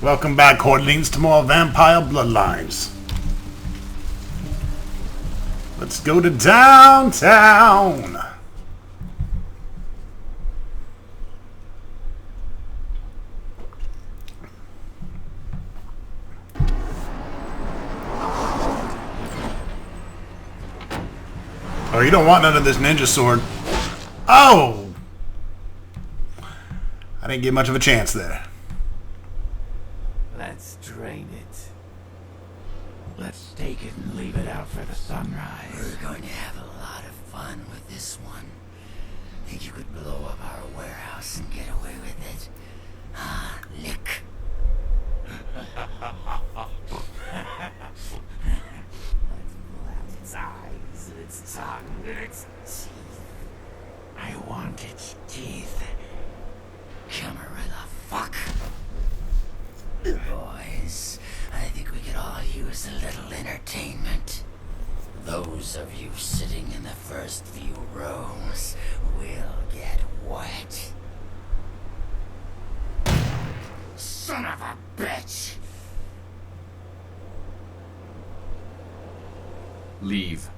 Welcome back, Hordlings, to more Vampire Bloodlines. Let's go to downtown. Oh, you don't want none of this ninja sword. Oh! I didn't get much of a chance there. Let's drain it. Let's take it and leave it out for the sunrise. We're going to have a lot of fun with this one. Think you could blow up our warehouse and get away with it? Ah, lick. Let's pull out its eyes and its tongue and its teeth. I want its teeth. Camera the fuck. Boys, I think we could all use a little entertainment. Those of you sitting in the first few rows will get wet. Son of a bitch! Leave.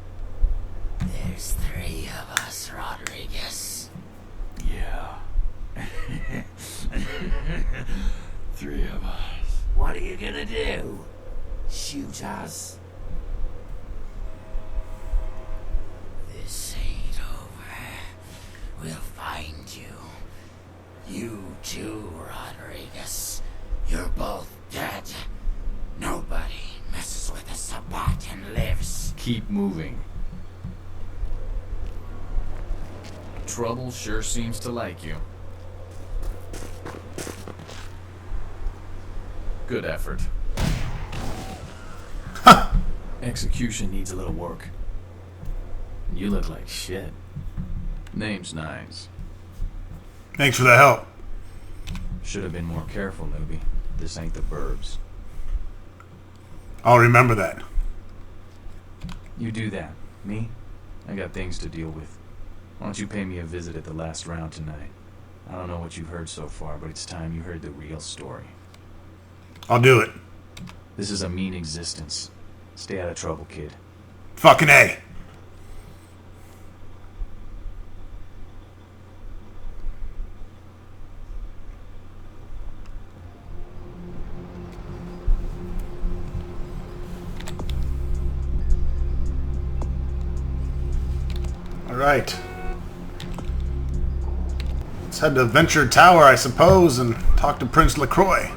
There's 3 of us, Rodriguez. Yeah. 3 of us. What are you gonna do? Shoot us? This ain't over. We'll find you. You too, Rodriguez. You're both dead. Nobody messes with a Sabat and lives. Keep moving. Trouble sure seems to like you. Good effort. Execution needs a little work. You look like shit. Name's Nines. Thanks for the help. Should have been more careful, newbie. This ain't the burbs. I'll remember that. You do that. Me? I got things to deal with. Why don't you pay me a visit at the last round tonight? I don't know what you've heard so far, but it's time you heard the real story. I'll do it. This is a mean existence. Stay out of trouble, kid. Fucking A. All right. Let's head to Venture Tower, I suppose, and talk to Prince LaCroix.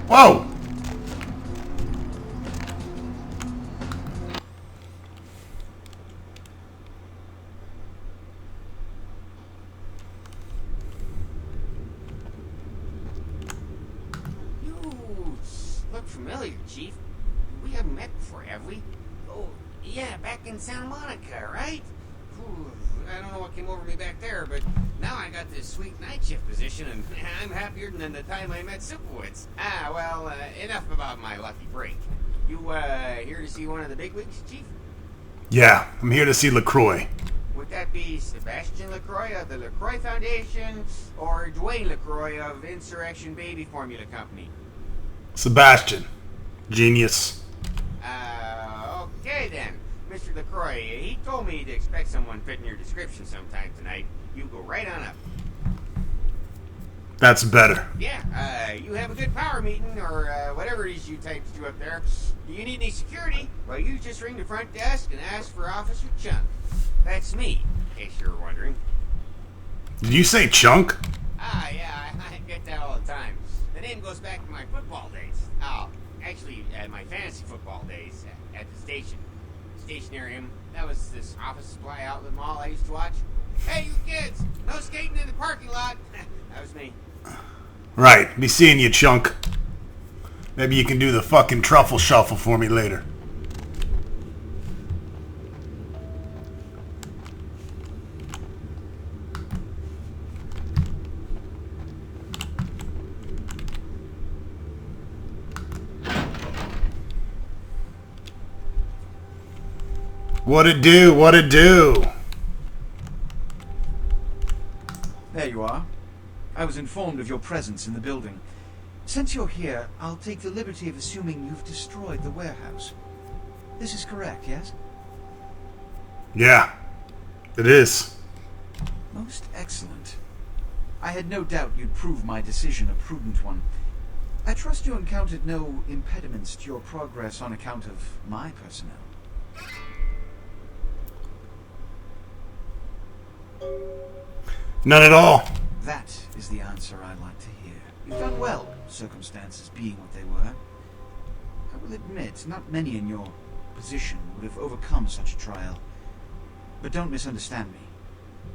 Whoa! Look familiar, Chief. We haven't met before, have we? Oh, yeah, back in Santa Monica, right? Whew, I don't know what came over me back there, but now I got this sweet night shift position, and I'm happier than the time I met Sipowicz. Well, enough about my lucky break. You, here to see one of the bigwigs, Chief? Yeah, I'm here to see LaCroix. Would that be Sebastian LaCroix of the LaCroix Foundation, or Dwayne LaCroix of Insurrection Baby Formula Company? Sebastian. Genius. Okay then. Mr. LaCroix, he told me to expect someone fitting your description sometime tonight. You go right on up. That's better. Yeah, you have a good power meeting, or whatever it is you types do up there. Do you need any security? Well, you just ring the front desk and ask for Officer Chunk. That's me, in case you're wondering. Did you say Chunk? Yeah, I get that all the time. The name goes back to my football days. Oh, actually, my fantasy football days at the station. Stationarium. That was this office supply outlet mall I used to watch. Hey, you kids! No skating in the parking lot! That was me. Right. Be seeing you, Chunk. Maybe you can do the fucking truffle shuffle for me later. What it do? What it do? There you are. I was informed of your presence in the building. Since you're here, I'll take the liberty of assuming you've destroyed the warehouse. This is correct, yes? Yeah, it is. Most excellent. I had no doubt you'd prove my decision a prudent one. I trust you encountered no impediments to your progress on account of my personnel. None at all. That is the answer I like to hear. You've done well, circumstances being what they were. I will admit, not many in your position would have overcome such a trial. But don't misunderstand me.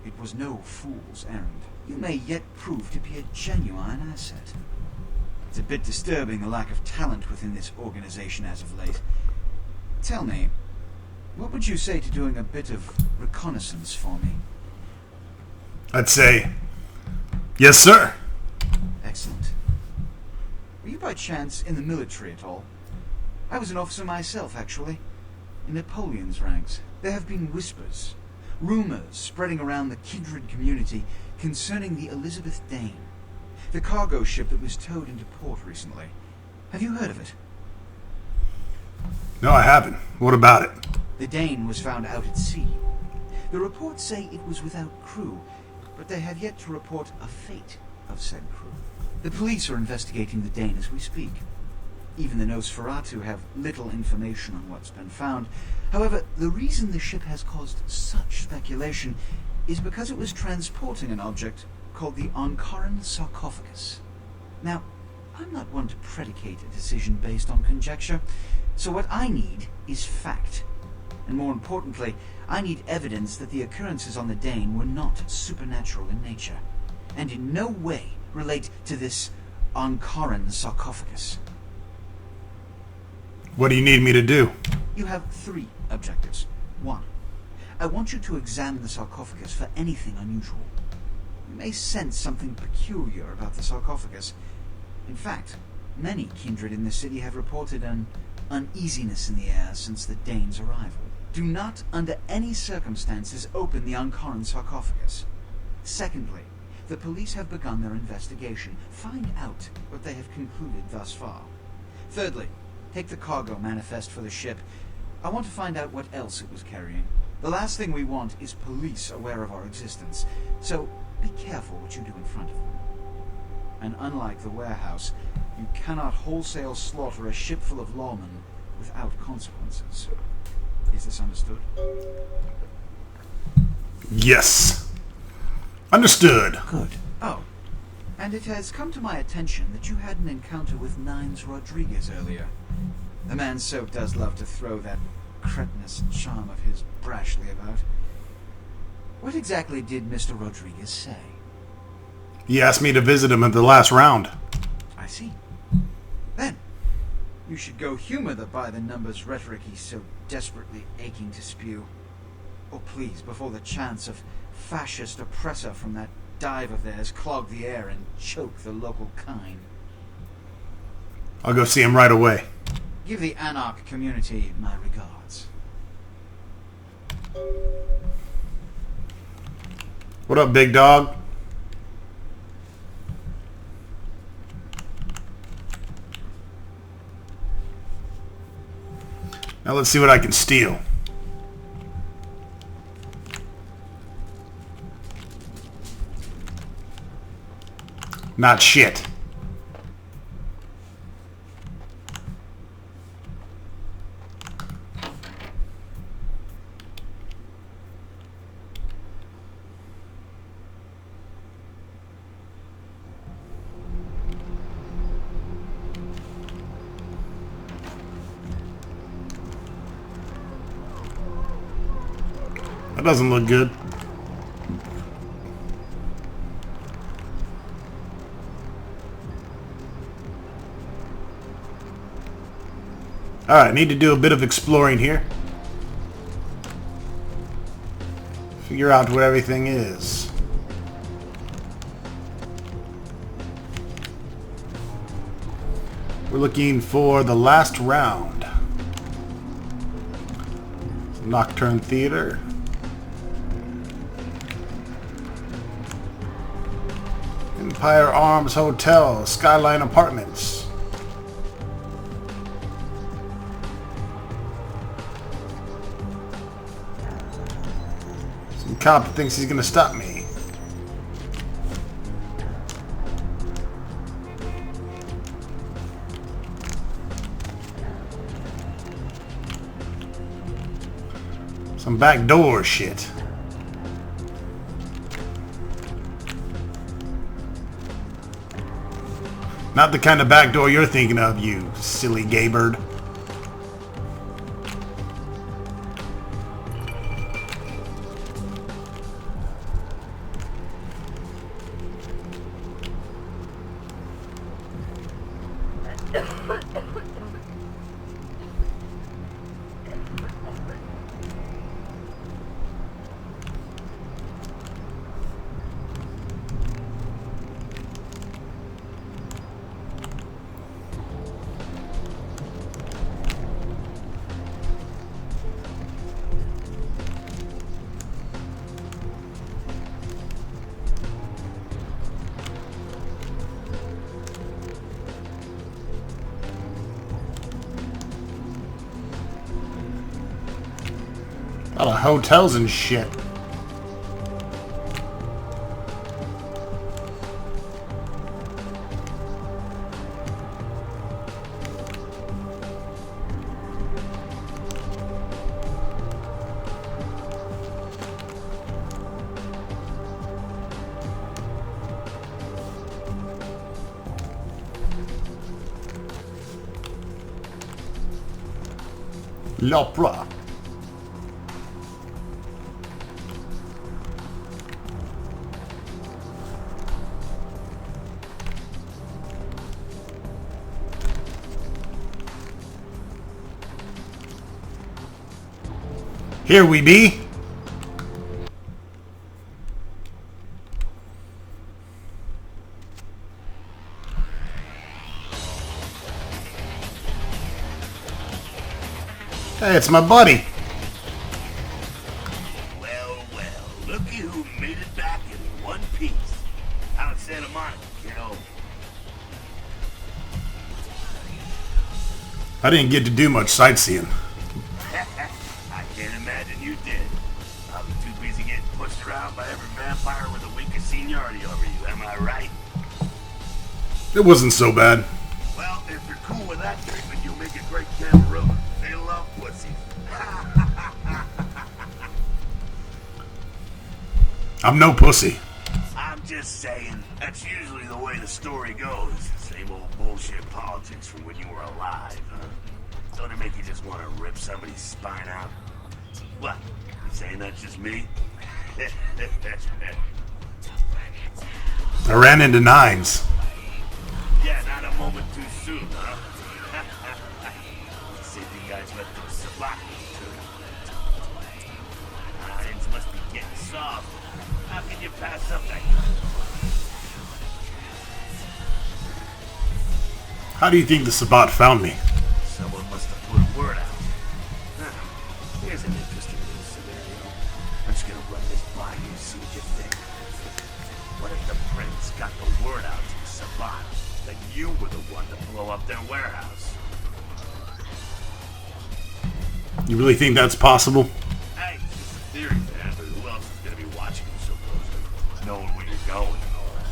It was no fool's errand. You may yet prove to be a genuine asset. It's a bit disturbing the lack of talent within this organization as of late. Tell me, what would you say to doing a bit of reconnaissance for me? I'd say, yes, sir. Excellent. Were you by chance in the military at all? I was an officer myself, actually. In Napoleon's ranks. There have been whispers, rumors spreading around the kindred community concerning the Elizabeth Dane, the cargo ship that was towed into port recently. Have you heard of it? No, I haven't. What about it? The Dane was found out at sea. The reports say it was without crew, but they have yet to report a fate of said crew. The police are investigating the Dane as we speak. Even the Nosferatu have little information on what's been found. However, the reason the ship has caused such speculation is because it was transporting an object called the Ankaran sarcophagus. Now, I'm not one to predicate a decision based on conjecture, so what I need is fact. And more importantly, I need evidence that the occurrences on the Dane were not supernatural in nature, and in no way relate to this Ankaran sarcophagus. What do you need me to do? You have 3 objectives. 1. I want you to examine the sarcophagus for anything unusual. You may sense something peculiar about the sarcophagus. In fact, many kindred in the city have reported an uneasiness in the air since the Dane's arrival. Do not, under any circumstances, open the Ankaran sarcophagus. Secondly, the police have begun their investigation. Find out what they have concluded thus far. Thirdly, take the cargo manifest for the ship. I want to find out what else it was carrying. The last thing we want is police aware of our existence, so be careful what you do in front of them. And unlike the warehouse, you cannot wholesale slaughter a ship full of lawmen without consequences. Is this understood? Yes. Understood. Good. Oh, and it has come to my attention that you had an encounter with Nines Rodriguez earlier. The man so does love to throw that cretinous charm of his brashly about. What exactly did Mr. Rodriguez say? He asked me to visit him at the last round. I see. Then, you should go humor the by-the-numbers rhetoric he's so desperately aching to spew. Or please, before the chance of fascist oppressor from that dive of theirs clog the air and choke the local kine. I'll go see him right away. Give the Anarch community my regards. What up, big dog? Now let's see what I can steal. Not shit. That doesn't look good. Alright, need to do a bit of exploring here. Figure out where everything is. We're looking for the last round. Nocturne Theater. Empire Arms Hotel, Skyline Apartments. Some cop thinks he's gonna stop me. Some backdoor shit. Not the kind of backdoor you're thinking of, you silly gay bird. A lot of hotels and shit. LaCroix. Here we be. Hey, it's my buddy. Well, looky who made it back in one piece. Out of Santa Monica, I didn't get to do much sightseeing. I can't imagine you did. Probably too busy getting pushed around by every vampire with the weakest seniority over you, am I right? It wasn't so bad. Well, if you're cool with that treatment, you'll make a great Camarilla. They love pussies. I'm no pussy. I'm just saying, that's usually the way the story goes. Same old bullshit politics from when you were alive, huh? Don't it make you just want to rip somebody's spine out? What? You saying that's just me? I ran into nines. Yeah, not a moment too soon, huh? See, you guys let the Sabat too. Nines must be getting soft. How can you pass up that? How do you think the Sabat found me? Someone must have put a word out. Huh. Here's an interesting little scenario. I'm just gonna run this by you, see what you think. What if the prince got the word out to the Sabat that you were the one to blow up their warehouse? You really think that's possible? Hey, it's just a theory, man, but who else is gonna be watching you so closely? Knowing where you're going and all that.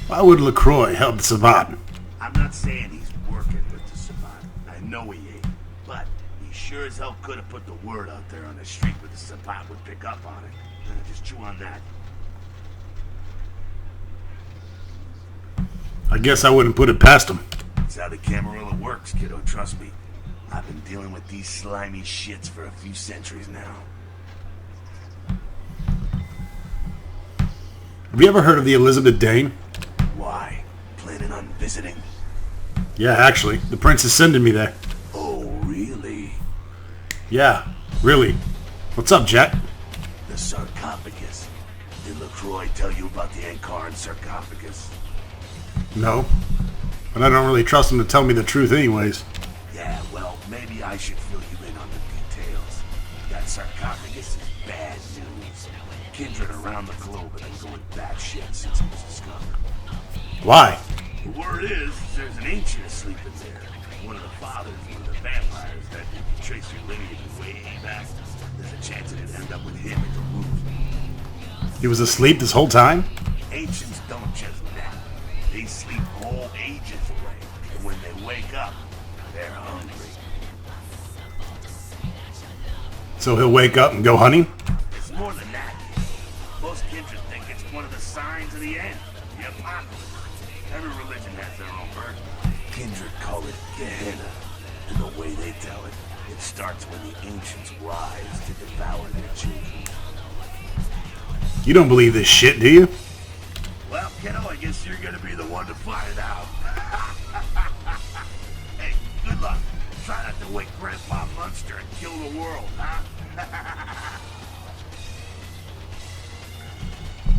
Why would LaCroix help the Sabat? I'm not saying he's working with the Sabat. I know he ain't. But he sure as hell could have put the word out there on the street where the Sabat would pick up on it. Just chew on that. I guess I wouldn't put it past him. That's how the Camarilla works, kiddo. Trust me. I've been dealing with these slimy shits for a few centuries now. Have you ever heard of the Elizabeth Dane? Why? Planning on visiting? Yeah, actually. The prince is sending me there. Oh, really? Yeah, really. What's up, Jack? The sarcophagus. Did LaCroix tell you about the Ankaran sarcophagus? No. But I don't really trust him to tell me the truth anyways. Yeah, well, maybe I should fill you in on the that sarcophagus is bad news. Kindred around the globe have been going batshit since it was discovered. Why? The word is, there's an ancient asleep in there. One of the fathers, one of the vampires that if you trace your lineage way back, there's a chance it'd end up with him at the root. He was asleep this whole time? Ancients don't just nap. They sleep whole ages away. And when they wake up, they're hungry. So he'll wake up and go hunting? It's more than that. Most kindred think it's one of the signs of the end, the apocalypse. Every religion has their own version. Kindred call it Gehenna, and the way they tell it, it starts when the ancients rise to devour their children. You don't believe this shit, do you? Well, kiddo, I guess you're gonna be the one to find out. Hey, good luck. Try not to wake Grandpa Munster and kill the world, huh?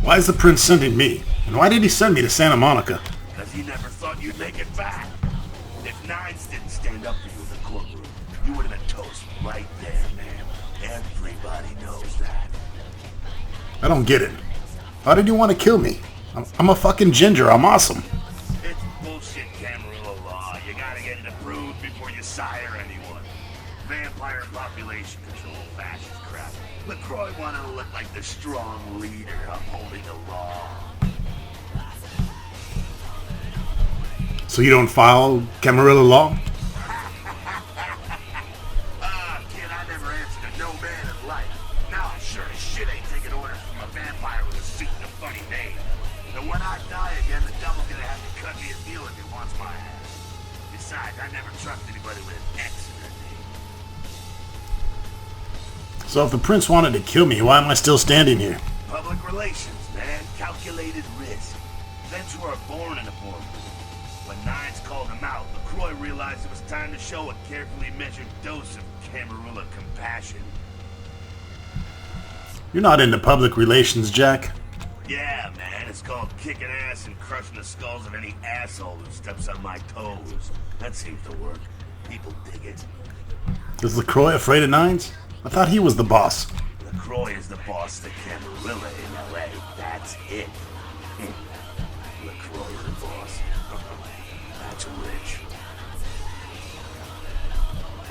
Why is the prince sending me? And why did he send me to Santa Monica? Because he never thought you'd make it back. If Nines didn't stand up for you in the courtroom, you would have been toast right there, man. Everybody knows that. I don't get it. Why did you want to kill me? I'm a fucking ginger. I'm awesome. It's bullshit Camarilla law. You gotta get it approved before you sire anyone. Vampire population control, fascist crap. LaCroix wanted to look like the strong leader upholding the law. So you don't follow Camarilla law? Kid, I never answered to no man in life. Now I sure as shit ain't taking orders from a vampire with a suit and a funny name. And when I die again, the devil gonna have to cut me a deal if he wants my ass. Besides, I never trust anybody with an X in their name. So if the prince wanted to kill me, why am I still standing here? Public relations, man. Calculated risk. Ventura born in a boardroom. When Nines called him out, LaCroix realized it was time to show a carefully measured dose of Camarilla compassion. You're not into public relations, Jack. Yeah, man, it's called kicking ass and crushing the skulls of any asshole who steps on my toes. That seems to work. People dig it. Is LaCroix afraid of Nines? I thought he was the boss. LaCroix is the boss of Camarilla in L.A. That's it. LaCroix is the boss. That's rich.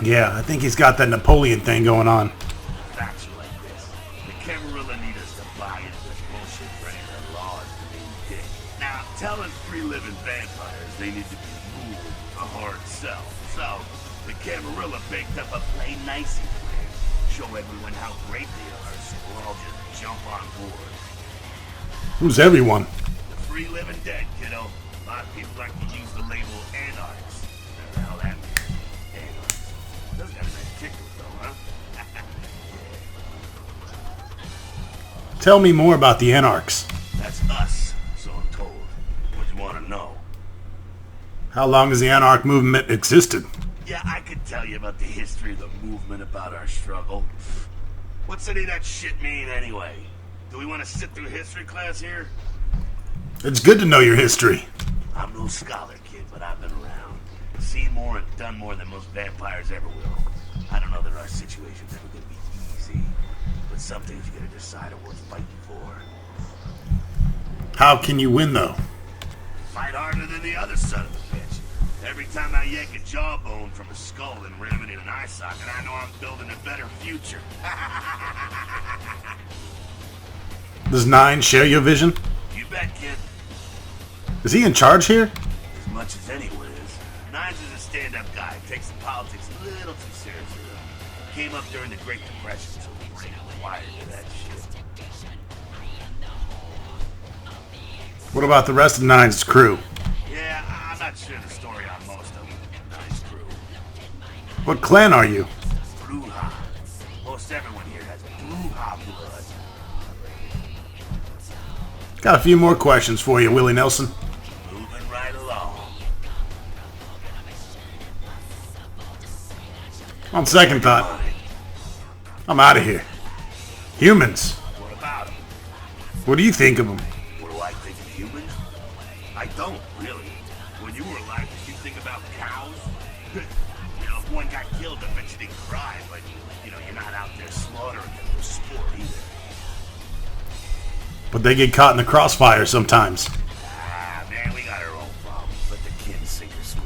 Yeah, I think he's got that Napoleon thing going on. Facts are like this. The Camarilla need us to buy into this bullshit for any of their laws to mean dick. Now, telling free living vampires they need to be ruled with a hard sell. So, the Camarilla baked up a plain nicey plan. Show everyone how great they are, so we'll all just jump on board. Who's everyone? The free living dead, kiddo. A lot of people like to use the label Anarchs. Whatever the hell that means. Anarchs. Does got a nice kick to it though, huh? Tell me more about the Anarchs. That's us, so I'm told. What you want to know? How long has the Anarch movement existed? Yeah, I could tell you about the history of the movement, about our struggle. What's any of that shit mean anyway? Do we want to sit through history class here? It's good to know your history. I'm no scholar, kid, but I've been around. Seen more and done more than most vampires ever will. I don't know that our situation's ever gonna be easy, but some things you gotta decide are worth fighting for. How can you win, though? Fight harder than the other son of a bitch. Every time I yank a jawbone from a skull and ram it in an eye socket, I know I'm building a better future. Does Nines share your vision? You bet, kid. Is he in charge here? As much as anyone is. Nines is a stand-up guy. Takes the politics a little too seriously, though. Came up during the Great Depression, so he ain't wired to that shit. What about the rest of Nines' crew? Yeah, I'm not sure the story on most of them. Nice crew. What clan are you? Bruja. Most everyone here has Bruja blood. Got a few more questions for you, Willie Nelson. Moving right along. On second thought, I'm out of here. Humans. What about them? What do you think of them? What do I think of humans? I don't, really. When you were alive, did you think about cows? You know, One got killed, I bet you didn't cry, but, you know, you're not out there slaughtering them for sport either. But they get caught in the crossfire sometimes. Ah, man, we got our own problems. Let the kids sink or swim.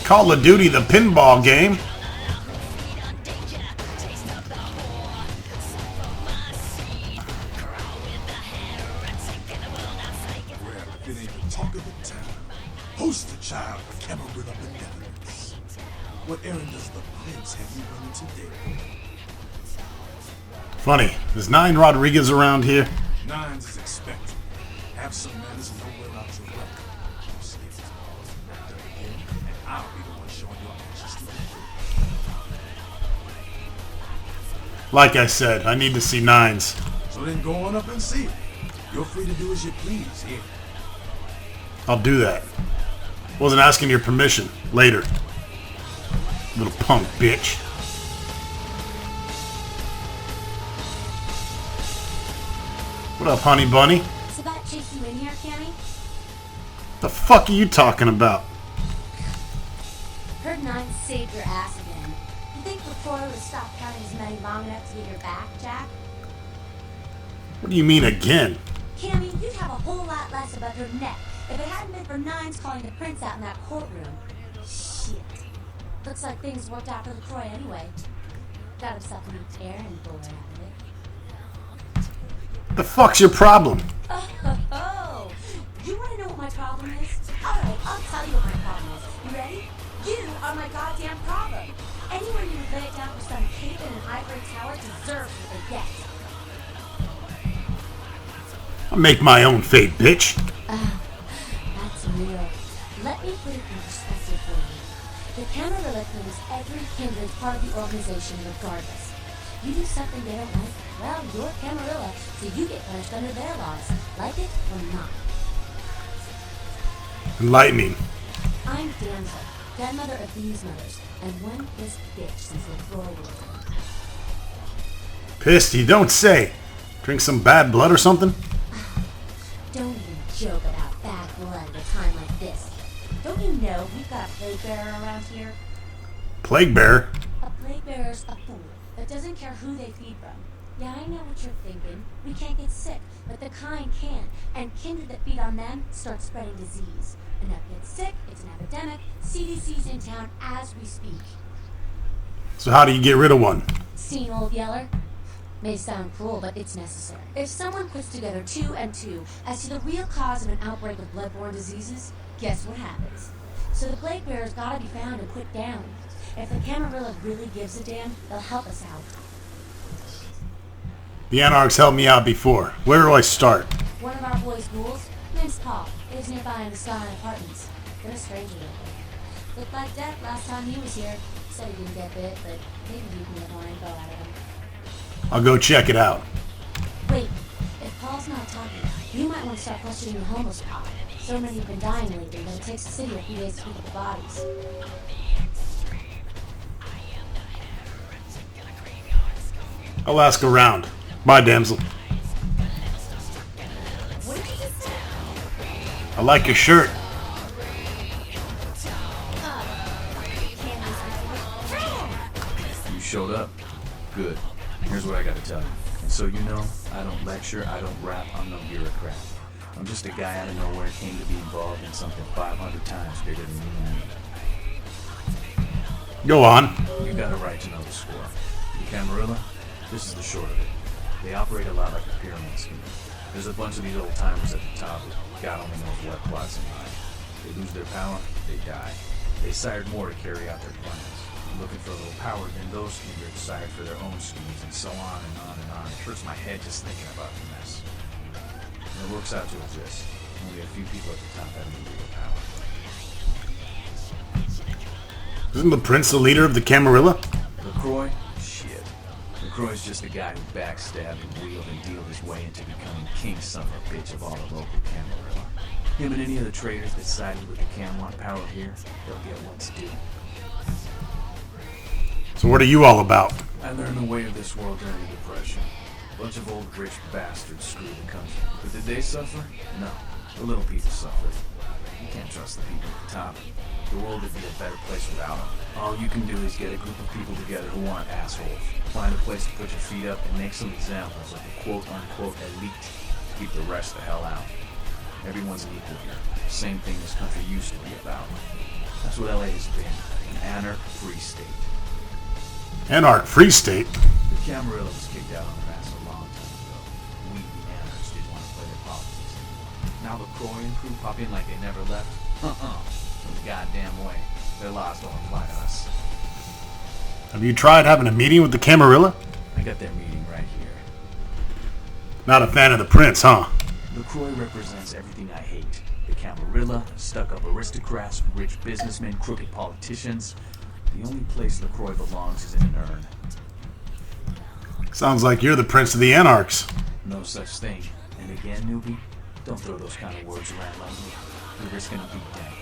Call of Duty, the pinball game. Well, if it ain't the talk of the town, poster child of Camarilla benevolence. What errand does the prince have you running today? Funny, is Nine Rodriguez around here? Nines is expected. Have some manners and know where out your welcome. You slipped. Wrapped up again, and I'll be the one showing your actions to the world. Like I said, I need to see Nines. So then go on up and see it. You're free to do as you please here. I'll do that. Wasn't asking your permission. Later. Little punk bitch. What up, honey bunny? So that chased you in here, Cammy? The fuck are you talking about? Heard Nine saved your ass again. You think LaCroix would stop counting his money long enough to get your back, Jack? What do you mean again? Cammy, you'd have a whole lot less above your neck if it hadn't been for Nines calling the prince out in that courtroom. Shit. Looks like things worked out for LaCroix anyway. Got himself a new errand boy out of it. The fuck's your problem? Oh, you want to know what my problem is? Alright, I'll tell you what my problem is. You ready? You are my goddamn problem. Anyone who would lay it down for some kid in an ivory tower deserves what they get. I make my own fate, bitch. That's real. Let me put it in perspective for you. The Camarilla claims every kindred's part of the organization regardless. You do something they don't like, well, you're Camarilla, so you get punished under their laws. Like it or not. Enlightening. I'm Damsel, grandmother of these mothers, and one pissed bitch since LaCroix was born. Pissed, you don't say. Drink some bad blood or something? Don't even joke about bad blood at a time like this. Don't you know we've got a plague bearer around here? Plague bearer? A plague bearer's a fool that doesn't care who they feed from. Yeah, I know what you're thinking. We can't get sick, but the kind can. And kindred that feed on them start spreading disease. Enough gets sick, it's an epidemic. CDC's in town as we speak. So how do you get rid of one? Seen Old Yeller? May sound cruel, but it's necessary. If someone puts together 2 and 2 as to the real cause of an outbreak of bloodborne diseases, guess what happens? So the plague bearer's gotta be found and put down. If the Camarilla really gives a damn, they'll help us out. The Anarchs helped me out before. Where do I start? One of our boys' ghouls, name's Paul, lives nearby in the Sky Apartments. Been a stranger lately. Looked like death last time he was here. Said he didn't get bit, but maybe you can get more info out of him. I'll go check it out. Wait, if Paul's not talking, you might want to start questioning the homeless pop. So many have been dying lately that it takes the city a few days to pick up the bodies. I'll ask around. Bye, damsel. What did you just say? I like your shirt. You showed up. Good. Here's what I gotta tell you. And so you know, I don't lecture, I don't rap, I'm no bureaucrat. I'm just a guy out of nowhere who came to be involved in something 500 times bigger than me and you. Go on. You got a right to know the score. The Camarilla, this is the short of it. They operate a lot like a pyramid scheme. There's a bunch of these old timers at the top with God only knows what plots in mind. They lose their power, they die. They sired more to carry out their plans. Looking for a little power, then those kindred sired for their own schemes, and so on and on and on. It hurts my head just thinking about the mess. And it works out to this. Only a few people at the top have any real power. Isn't the prince the leader of the Camarilla? LaCroix? Shit. LaCroix's just a guy who backstabbed and wheeled and dealed his way into becoming king son of a bitch of all the local Camarilla. Him and any of the traitors that sided with the Cam want power here, they'll get what's due. So what are you all about? I learned the way of this world during the Depression. Bunch of old rich bastards screwed the country. But did they suffer? No. The little people suffered. You can't trust the people at the top. The world would be a better place without them. All you can do is get a group of people together who aren't assholes. Find a place to put your feet up and make some examples of the quote-unquote elite to keep the rest the hell out. Everyone's an equal here. Same thing this country used to be about. That's what LA has been. An Anarch Free State. Anarch Free State? The Camarilla was kicked out on their ass a long time ago. We, the Anarchs, didn't want to play their politics anymore. Now LaCroix and crew pop in like they never left? No goddamn way. Their laws don't apply to us. Have you tried having a meeting with the Camarilla? I got their meeting right here. Not a fan of the prince, huh? LaCroix represents everything I hate. The Camarilla, stuck-up aristocrats, rich businessmen, crooked politicians. The only place LaCroix belongs is in an urn. Sounds like you're the prince of the Anarchs. No such thing. And again, newbie, don't throw those kind of words around lightly. You're risking a beat down.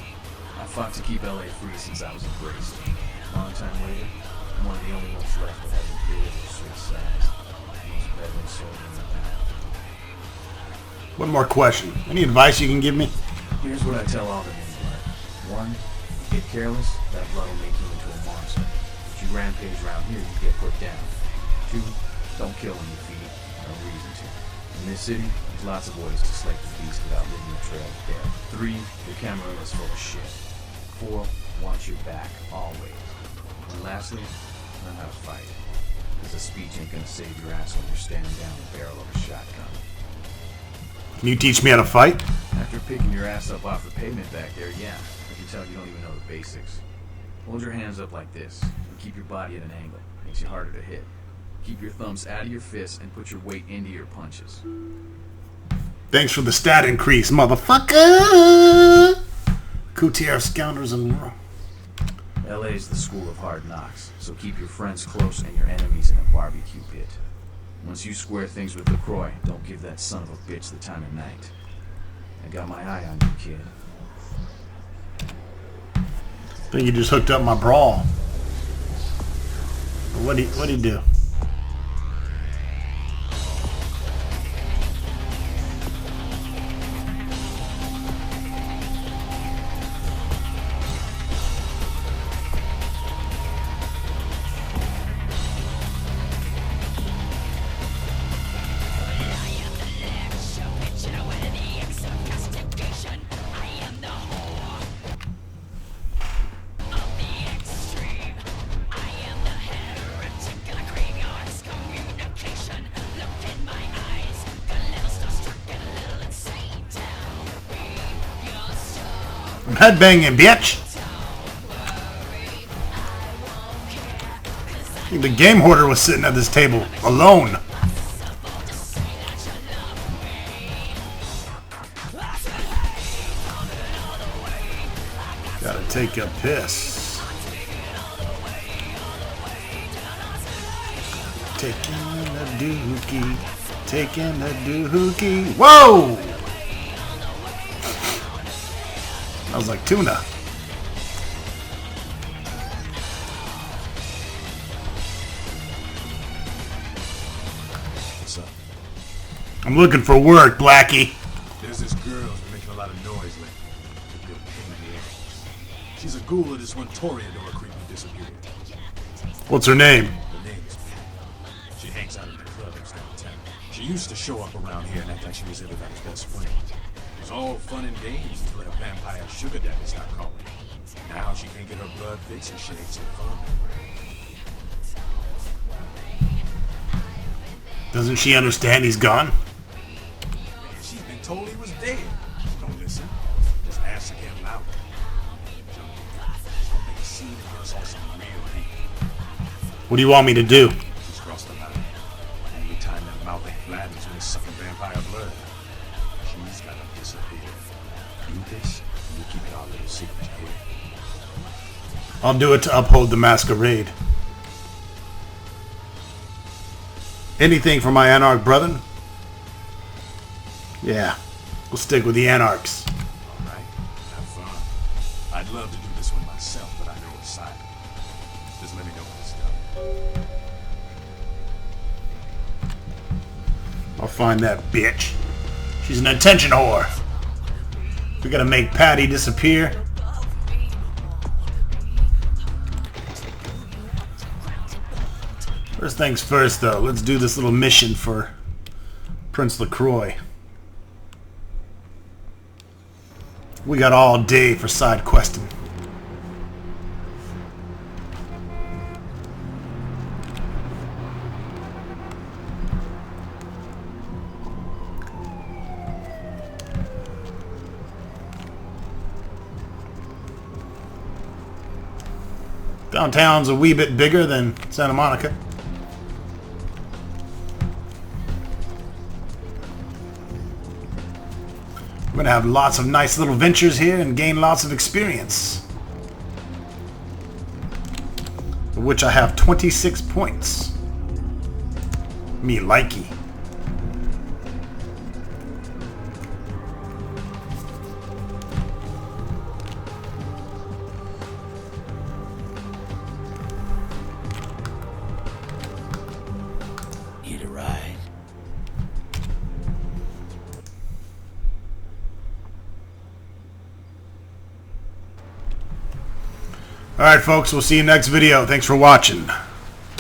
I fought to keep LA free since I was embraced. Long time later, I'm one of the only ones left that hasn't created a suicide. Most veteran soldiers in the battle. One more question. Any advice you can give me? Here's what I tell all the new blood. 1, get careless, that blood will make you into a monster. If you rampage around here, you get put down. 2, don't kill when you feed. No reason to. In this city, there's lots of ways to slay the beast without leaving a trail of death. 3, the Camarilla's full of shit. 4, watch your back, always. And lastly, learn how to fight. Because a speech ain't gonna save your ass when you're standing down the barrel of a shotgun. Can you teach me how to fight? After picking your ass up off the pavement back there, yeah. I can tell you don't even know the basics. Hold your hands up like this, and keep your body at an angle. Makes you harder to hit. Keep your thumbs out of your fists and put your weight into your punches. Thanks for the stat increase, motherfucker! Coutier scoundrels and... LA's the school of hard knocks, so keep your friends close and your enemies in a barbecue pit. Once you square things with LaCroix, don't give that son of a bitch the time of night. I got my eye on you, kid. I think you just hooked up my brawl. What'd he do? I'm headbanging, bitch! I think the game hoarder was sitting at this table, alone. Gotta take a piss. Taking a dookie. Taking a dookie. Whoa! That was like tuna. What's up? I'm looking for work, Blackie. There's this girl who's been making a lot of noise lately. A real pain in the ass. She's a ghoul of this one Toreador creep who disappeared. What's her name? Her name is Pat. She hangs out at the club next downtown. She used to show up around here and act like she was everybody's best friend. It was all fun and games until her vampire sugar daddy stopped calling. Now she can't get her blood fixed and shit ain't so fun. Doesn't she understand he's gone? Man, she's been told he was dead. Don't listen. Just ask her get loud. Don't make a scene and us on some real heat. What do you want me to do? She's crossed the line. Only time that mouth ain't flat is when it's sucking vampire blood. She's gotta disappear. Do this, and you keep it our little secret here. I'll do it to uphold the Masquerade. Anything for my Anarch brethren? Yeah, we'll stick with the Anarchs. Alright, have fun. I'd love to do this one myself, but I know it's silent. Just let me know when it's done. I'll find that bitch. She's an attention whore. We gotta make Patty disappear. First things first, though. Let's do this little mission for Prince LaCroix. We got all day for side questing. Downtown's a wee bit bigger than Santa Monica. We're gonna have lots of nice little ventures here and gain lots of experience. For which I have 26 points. Me likey. Need a ride? Alright folks, we'll see you next video. Thanks for watching.